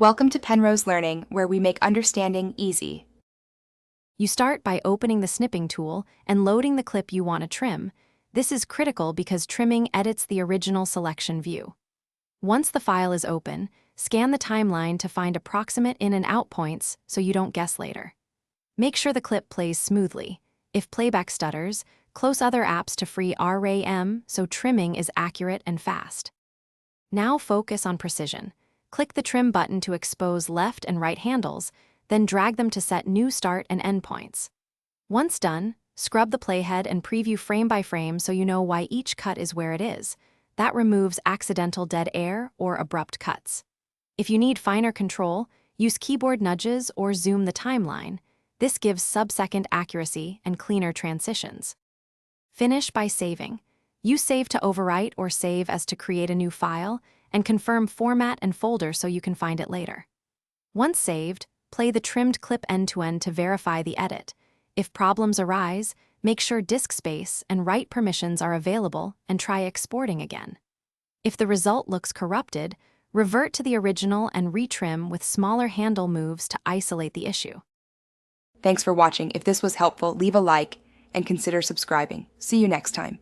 Welcome to Penrose Learning, where we make understanding easy. You start by opening the snipping tool and loading the clip you want to trim. This is critical because trimming edits the original selection view. Once the file is open, scan the timeline to find approximate in and out points so you don't guess later. Make sure the clip plays smoothly. If playback stutters, close other apps to free RAM so trimming is accurate and fast. Now focus on precision. Click the trim button to expose left and right handles, then drag them to set new start and end points. Once done, scrub the playhead and preview frame by frame so you know why each cut is where it is. That removes accidental dead air or abrupt cuts. If you need finer control, use keyboard nudges or zoom the timeline. This gives sub-second accuracy and cleaner transitions. Finish by saving. Use Save to overwrite or Save as to create a new file, and confirm format and folder so you can find it later. Once saved, play the trimmed clip end-to-end to verify the edit. If problems arise, make sure disk space and write permissions are available and try exporting again. If the result looks corrupted, revert to the original and retrim with smaller handle moves to isolate the issue. Thanks for watching. If this was helpful, leave a like and consider subscribing. See you next time.